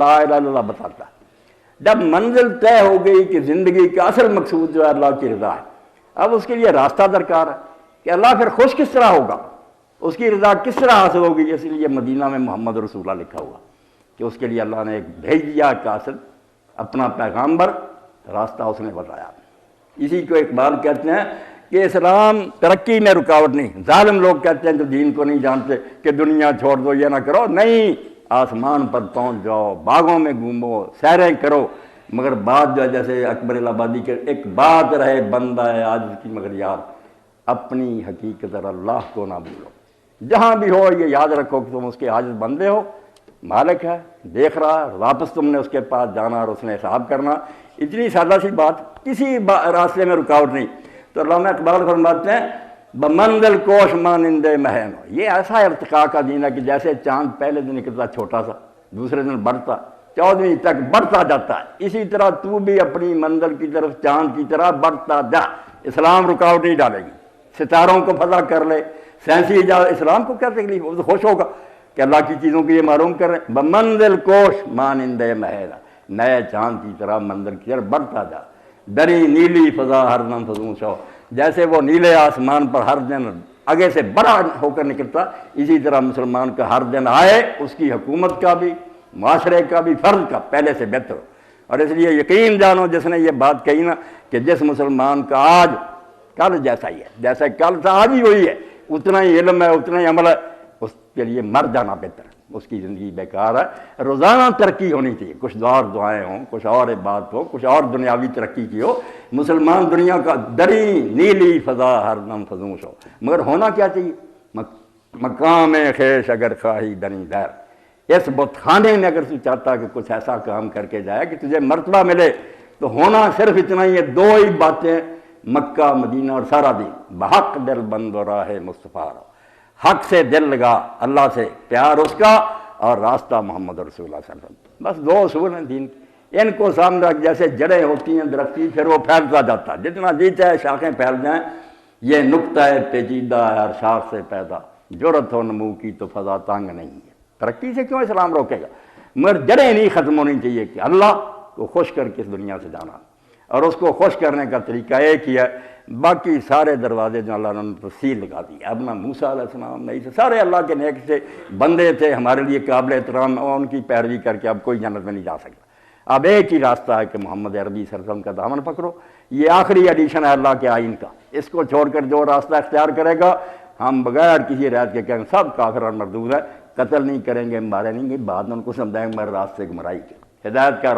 لا الہ الا اللہ بتاتا ہے۔ جب منزل طے ہو گئی کہ زندگی کا اصل مقصود جو ہے اللہ کی رضا ہے، اب اس کے لیے راستہ درکار ہے کہ اللہ پھر خوش کس طرح ہوگا، اس کی رضا کس طرح حاصل ہوگی۔ اس لیے مدینہ میں محمد رسول اللہ لکھا ہوا کہ اس کے لیے اللہ نے ایک بھیج دیا قاصد، اپنا پیغامبر، راستہ اس نے بتایا۔ اسی کو اقبال کہتے ہیں کہ اسلام ترقی میں رکاوٹ نہیں۔ ظالم لوگ کہتے ہیں جو دین کو نہیں جانتے کہ دنیا چھوڑ دو، یہ نہ کرو، نہیں، آسمان پر پہنچ جاؤ، باغوں میں گھومو، سیریں کرو، مگر بات جو ہے جیسے اکبر الآبادی کے ایک بات رہے بندہ ہے آج کی مگر یاد، اپنی حقیقت اور اللہ کو نہ بھولو۔ جہاں بھی ہو یہ یاد رکھو کہ تم اس کے عاجز بندے ہو، مالک ہے، دیکھ رہا ہے، واپس تم نے اس کے پاس جانا اور اس نے حساب کرنا۔ اتنی سادہ سی بات، کسی راستے میں رکاوٹ نہیں۔ تو علامہ اقبال فرماتے ہیں بمنزل کوش مانند مہن، یہ ایسا ارتقاء کا دین ہے کہ جیسے چاند پہلے دن نکلتا چھوٹا سا، دوسرے دن بڑھتا، 14ویں تک بڑھتا جاتا ہے، اسی طرح تو بھی اپنی منزل کی طرف چاند کی طرح بڑھتا جا۔ اسلام رکاوٹ نہیں ڈالے گی، ستاروں کو فضا کر لے، سائنسی اجازت، اسلام کو کیا تکلیف، وہ تو خوش ہوگا کہ اللہ کی چیزوں کو یہ معلوم کر رہے ہیں۔ بمنزل کوش مانند مہر، نئے چاند کی طرح منزل کی طرف بڑھتا جا۔ دری نیلی فضا ہر دم فضوں شو، جیسے وہ نیلے آسمان پر ہر دن آگے سے بڑا ہو کر نکلتا، اسی طرح مسلمان کا ہر دن آئے، اس کی حکومت کا بھی، معاشرے کا بھی، فرد کا پہلے سے بہتر ہو۔ اور اس لیے یقین جانو جس نے یہ بات کہی نا کہ جس مسلمان کا آج کل جیسا ہی ہے، جیسا کل تھا آج ہی وہی ہے، اتنا ہی علم ہے، اتنا ہی عمل ہے، اس کے لیے مر جانا بہتر ہے، اس کی زندگی بیکار ہے۔ روزانہ ترقی ہونی چاہیے، کچھ اور دعائیں ہوں، کچھ اور عبادت ہو، کچھ اور دنیاوی ترقی کی ہو۔ مسلمان دنیا کا دری نیلی فضا ہر دم فضوش ہو، مگر ہونا کیا چاہیے؟ مقام خیش اگر خواہی دنی دیر، اس بت خانے میں اگر تو چاہتا کہ کچھ ایسا کام کر کے جائے کہ تجھے مرتبہ ملے، تو ہونا صرف اتنا ہی ہے، دو ہی باتیں، مکہ مدینہ اور سارا دین۔ بحق دل بند و راہ مصطفیٰ، حق سے دل لگا، اللہ سے پیار اس کا، اور راستہ محمد رسول اللہ صلی اللہ علیہ وسلم۔ بس دو اصول ہیں دین کی، ان کو سامنے رکھ، جیسے جڑیں ہوتی ہیں درخت کی، پھر وہ پھیلتا جاتا ہے، جتنا جی چاہے شاخیں پھیل جائیں، یہ نقطہ ہے پیچیدہ ہے ہر شاخ سے پیدا، جرت ہو نمو کی تو فضا تنگ نہیں ہے۔ ترقی سے کیوں اسلام روکے گا؟ مگر جڑیں نہیں ختم ہونی چاہیے کہ اللہ کو خوش کر کے اس دنیا سے جانا، اور اس کو خوش کرنے کا طریقہ ایک ہی ہے۔ باقی سارے دروازے جو اللہ نے تفصیل لگا دی، اب نہ موسیٰ علیہ السلام نہیں سے، سارے اللہ کے نیک سے بندے تھے ہمارے لیے قابل احترام، اور ان کی پیروی کر کے اب کوئی جنت میں نہیں جا سکتا۔ اب ایک ہی راستہ ہے کہ محمد عربی صلی اللہ علیہ وسلم کا دامن پکڑو، یہ آخری ایڈیشن ہے اللہ کے آئین کا، اس کو چھوڑ کر جو راستہ اختیار کرے گا، ہم بغیر کسی رعایت کے کہیں سب کافر اور مردود ہے، قتل نہیں کریں گے، مارے نہیں گے، بعد میں ان کو سمجھائیں گے ہمارے راستے گمراہی کے، ہدایت کا